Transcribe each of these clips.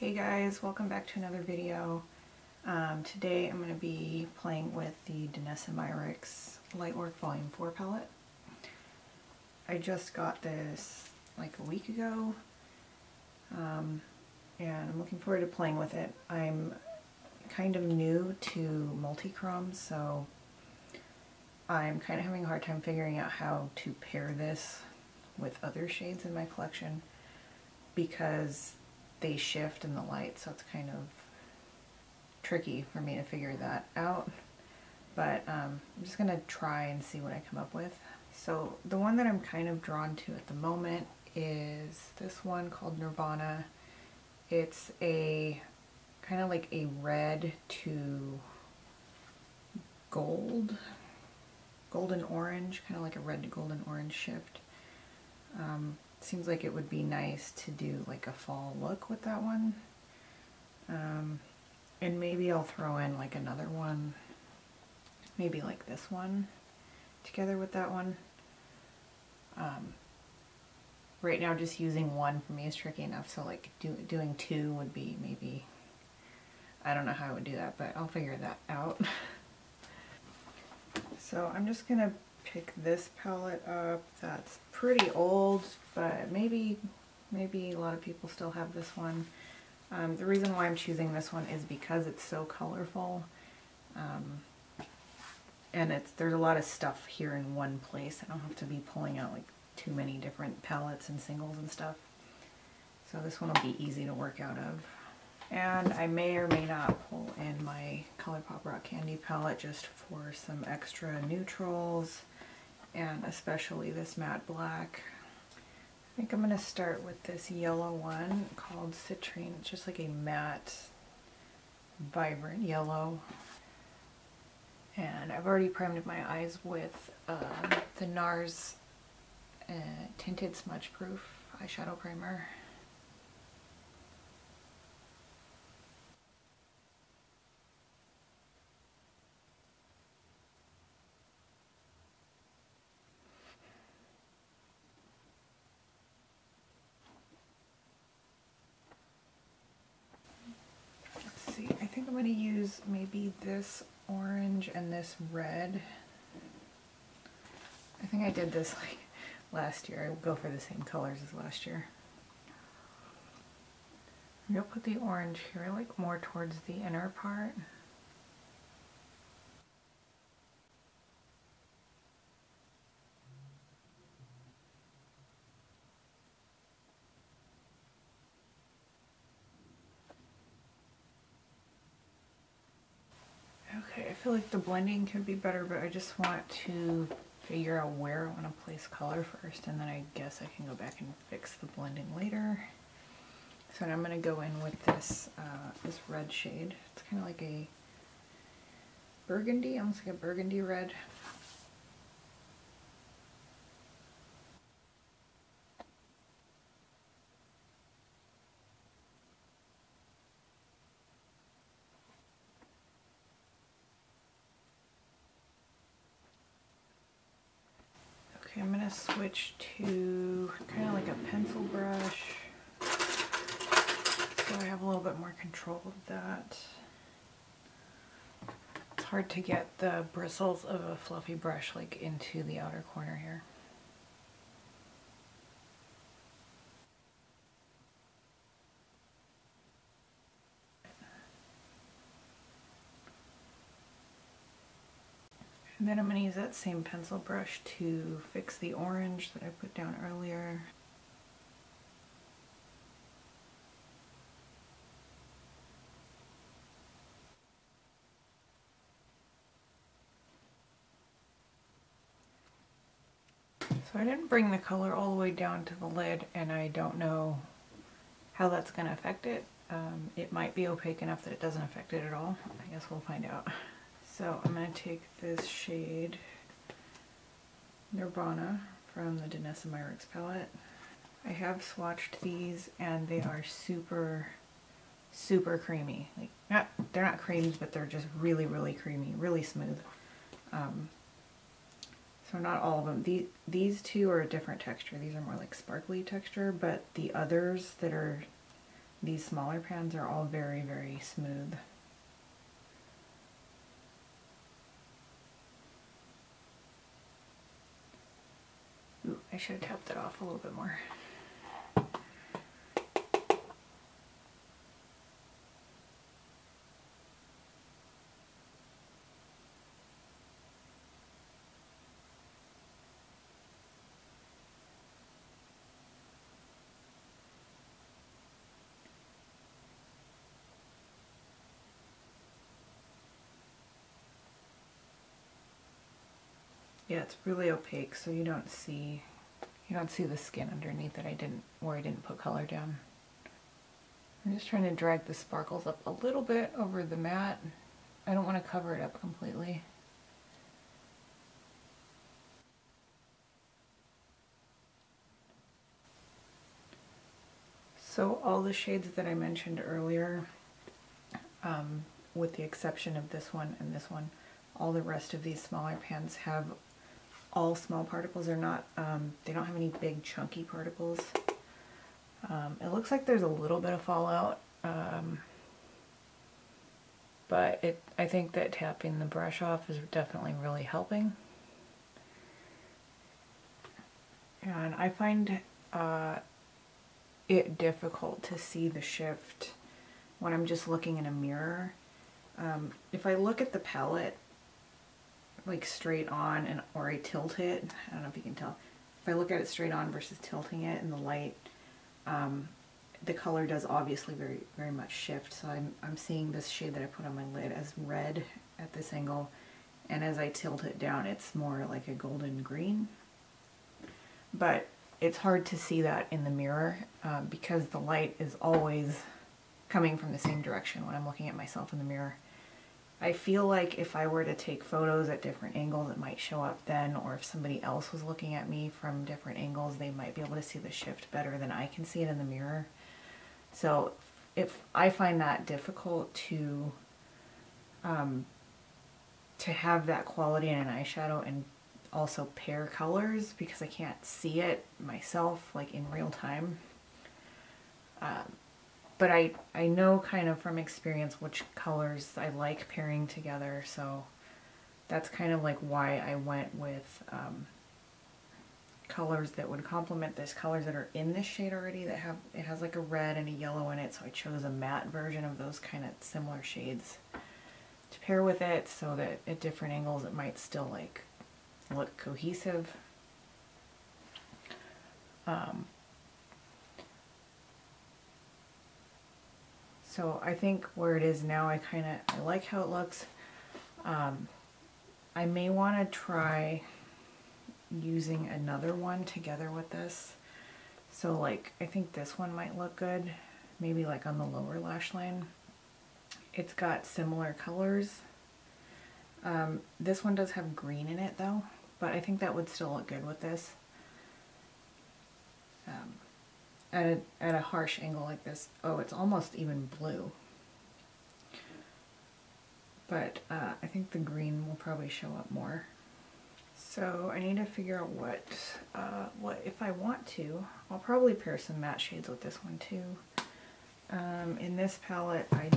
Hey guys, welcome back to another video. Today I'm going to be playing with the Danessa Myricks Lightwork Volume 4 palette. I just got this like a week ago, and I'm looking forward to playing with it. I'm kind of new to multi-chrome, so I'm kind of having a hard time figuring out how to pair this with other shades in my collection because they shift in the light, so it's kind of tricky for me to figure that out. But I'm just gonna try and see what I come up with. So the one that I'm kind of drawn to at the moment is this one called NIRVANA. It's a kind of like a red to golden orange, kind of like a red to golden orange shift. Seems like it would be nice to do like a fall look with that one. And maybe I'll throw in like another one, maybe like this one together with that one. Right now just using one for me is tricky enough, so like doing two would be maybe, I don't know how I would do that, but I'll figure that out. So I'm just gonna pick this palette up. That's pretty old, but maybe a lot of people still have this one. The reason why I'm choosing this one is because it's so colorful, and there's a lot of stuff here in one place. I don't have to be pulling out like too many different palettes and singles and stuff. So this one will be easy to work out of. And I may or may not pull in my ColourPop Rock Candy palette just for some extra neutrals, and especially this matte black. I think I'm going to start with this yellow one called CITRINE. It's just like a matte, vibrant yellow. And I've already primed my eyes with the Nars Tinted Smudgeproof eyeshadow primer. I think I'm going to use maybe this orange and this red. I think I did this like last year. I will go for the same colors as last year. I'm going to put the orange here, like more towards the inner part. Okay, I feel like the blending could be better, but I just want to figure out where I want to place color first, and then I guess I can go back and fix the blending later. So I'm going to go in with this this red shade. It's kind of like a burgundy, almost like a burgundy red. Okay, I'm going to switch to kind of like a pencil brush, so I have a little bit more control of that. It's hard to get the bristles of a fluffy brush like into the outer corner here. And then I'm going to use that same pencil brush to fix the orange that I put down earlier. So I didn't bring the color all the way down to the lid, and I don't know how that's going to affect it. It might be opaque enough that it doesn't affect it at all. I guess we'll find out. So I'm going to take this shade, NIRVANA, from the Danessa Myricks palette. I have swatched these, and they are super, super creamy. Like, they're not creams, but they're just really, really creamy, really smooth. So not all of them. These two are a different texture. These are more like sparkly texture, but the others that are these smaller pans are all very, very smooth. Ooh, I should have tapped it off a little bit more. Yeah, it's really opaque, so you don't see the skin underneath it. I didn't put color down. I'm just trying to drag the sparkles up a little bit over the matte. I don't want to cover it up completely. So all the shades that I mentioned earlier, with the exception of this one and this one, all the rest of these smaller pans have all small particles. They're not, they don't have any big chunky particles. It looks like there's a little bit of fallout, but I think that tapping the brush off is definitely really helping. And I find it difficult to see the shift when I'm just looking in a mirror. If I look at the palette like straight on or I tilt it, I don't know if you can tell. If I look at it straight on versus tilting it in the light, the color does obviously very, very much shift. So I'm seeing this shade that I put on my lid as red at this angle, and as I tilt it down, it's more like a golden green. But it's hard to see that in the mirror because the light is always coming from the same direction when I'm looking at myself in the mirror. I feel like if I were to take photos at different angles, it might show up then, or if somebody else was looking at me from different angles, they might be able to see the shift better than I can see it in the mirror. So if I find that difficult to have that quality in an eyeshadow and also pair colors because I can't see it myself like in real time. But I know kind of from experience which colors I like pairing together, so that's kind of like why I went with colors that would complement this, colors that are in this shade already that it has like a red and a yellow in it, so I chose a matte version of those kind of similar shades to pair with it so that at different angles it might still like look cohesive. So I think where it is now, I like how it looks. I may want to try using another one together with this. So like, I think this one might look good, maybe like on the lower lash line. It's got similar colors. This one does have green in it though, but I think that would still look good with this. At a harsh angle like this. Oh, it's almost even blue. But I think the green will probably show up more. So I need to figure out what if I want to, I'll probably pair some matte shades with this one too. In this palette I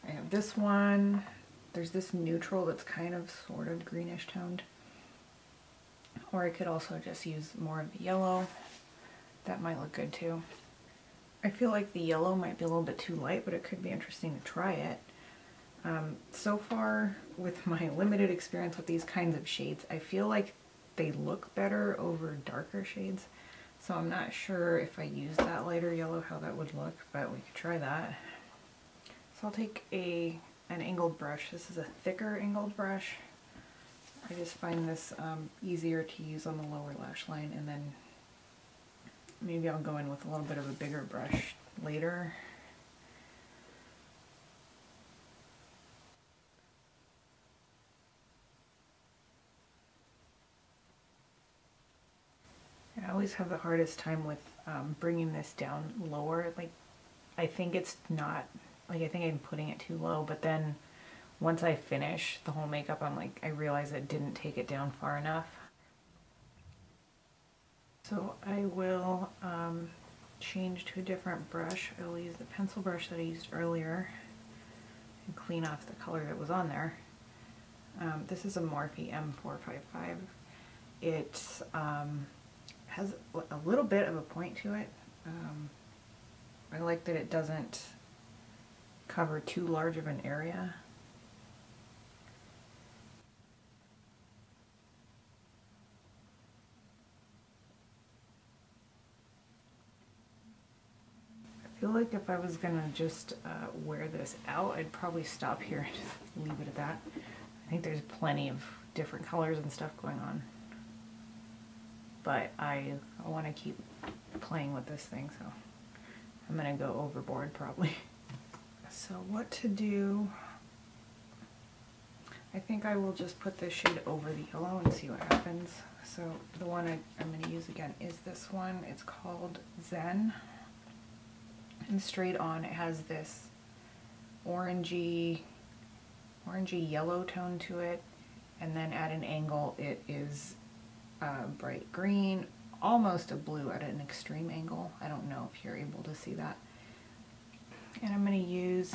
have this one. There's this neutral that's kind of sort of greenish toned. Or I could also just use more of the yellow. That might look good too. I feel like the yellow might be a little bit too light, but it could be interesting to try it. So far, with my limited experience with these kinds of shades, I feel like they look better over darker shades. So I'm not sure if I use that lighter yellow how that would look, but we could try that. So I'll take an angled brush. This is a thicker angled brush. I just find this easier to use on the lower lash line, and then maybe I'll go in with a little bit of a bigger brush later. I always have the hardest time with bringing this down lower. Like, I think it's not, like I think I'm putting it too low, but then once I finish the whole makeup, I'm like, I realize I didn't take it down far enough. So I will change to a different brush. I'll use the pencil brush that I used earlier and clean off the color that was on there. This is a Morphe M455. It has a little bit of a point to it. I like that it doesn't cover too large of an area. I feel like if I was gonna just wear this out, I'd probably stop here and just leave it at that. I think there's plenty of different colors and stuff going on, but I want to keep playing with this thing, so I'm gonna go overboard probably. So what to do? I think I will just put this shade over the yellow and see what happens. So the one I'm going to use again is this one. It's called Zen. And straight on it has this orangey yellow tone to it. And then at an angle it is bright green, almost a blue at an extreme angle. I don't know if you're able to see that. And I'm going to use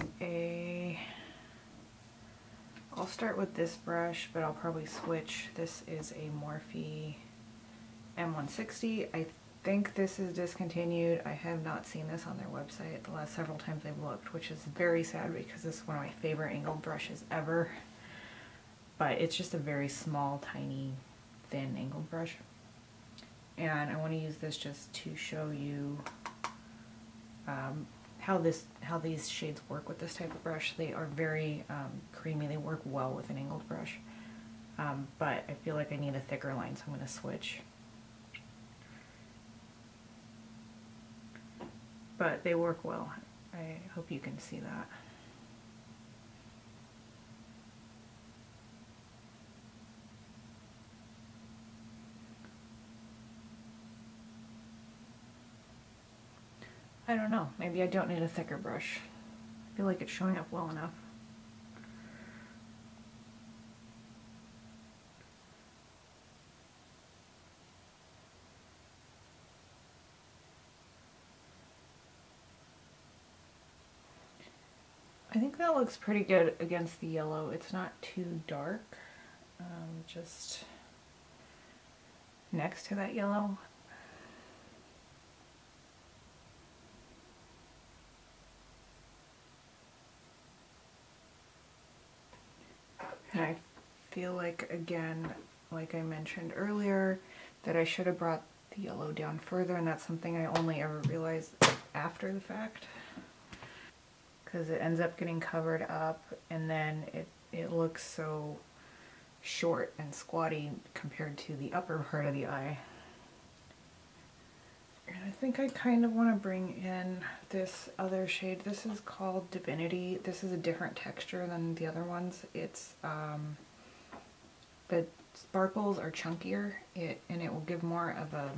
I'll start with this brush, but I'll probably switch. This is a Morphe M160. I think this is discontinued. I have not seen this on their website the last several times I've looked, which is very sad because this is one of my favorite angled brushes ever. But it's just a very small, tiny, thin angled brush. And I want to use this just to show you how these shades work with this type of brush. They are very creamy. They work well with an angled brush. But I feel like I need a thicker line, so I'm going to switch. But they work well. I hope you can see that. I don't know, maybe I don't need a thicker brush. I feel like it's showing up well enough. I think that looks pretty good against the yellow. It's not too dark, just next to that yellow. And I feel like, again, like I mentioned earlier, that I should have brought the yellow down further, and that's something I only ever realized after the fact. Because it ends up getting covered up, and then it looks so short and squatty compared to the upper part of the eye. And I think I kind of want to bring in this other shade. This is called Divinity. This is a different texture than the other ones. It's the sparkles are chunkier, and it will give more of a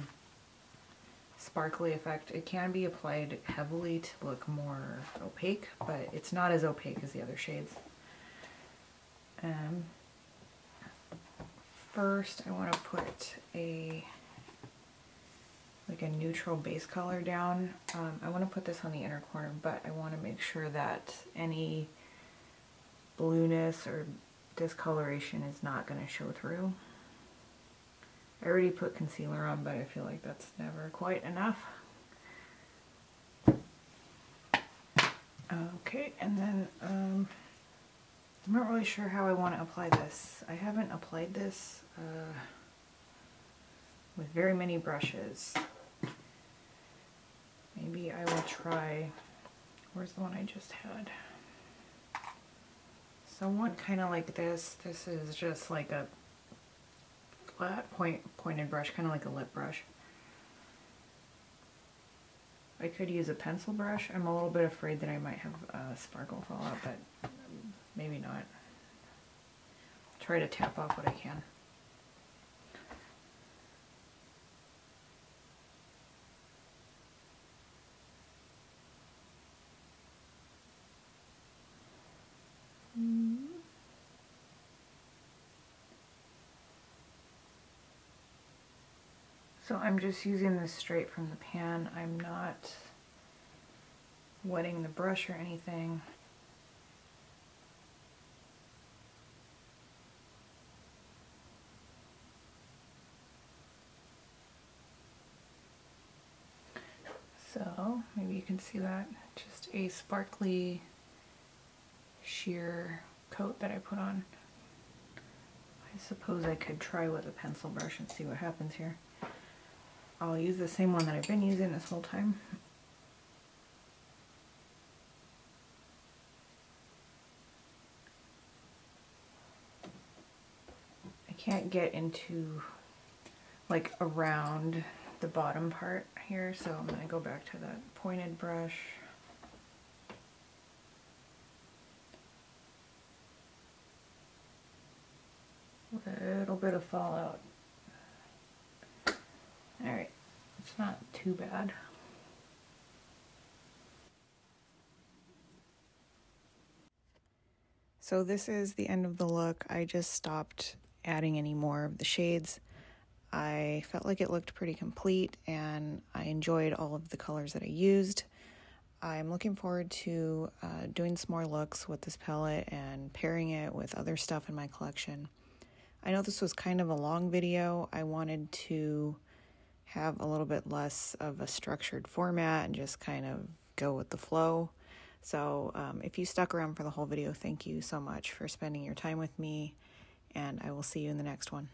sparkly effect. It can be applied heavily to look more opaque, but it's not as opaque as the other shades. First, I want to put a neutral base color down. I want to put this on the inner corner, but I want to make sure that any blueness or discoloration is not going to show through. I already put concealer on, but I feel like that's never quite enough. Okay, and then I'm not really sure how I want to apply this. I haven't applied this with very many brushes. Maybe I will try, where's the one I just had? Somewhat kind of like this. This is just like a flat pointed brush, kind of like a lip brush. I could use a pencil brush. I'm a little bit afraid that I might have sparkle fall out, but maybe not. Try to tap off what I can. So I'm just using this straight from the pan. I'm not wetting the brush or anything. So maybe you can see that, just a sparkly sheer coat that I put on. I suppose I could try with a pencil brush and see what happens here. I'll use the same one that I've been using this whole time. I can't get into like around the bottom part here, so I'm going to go back to that pointed brush. A little bit of fallout. Alright, it's not too bad. So this is the end of the look. I just stopped adding any more of the shades. I felt like it looked pretty complete and I enjoyed all of the colors that I used. I'm looking forward to doing some more looks with this palette and pairing it with other stuff in my collection. I know this was kind of a long video. I wanted to have a little bit less of a structured format and just kind of go with the flow. So if you stuck around for the whole video, thank you so much for spending your time with me, and I will see you in the next one.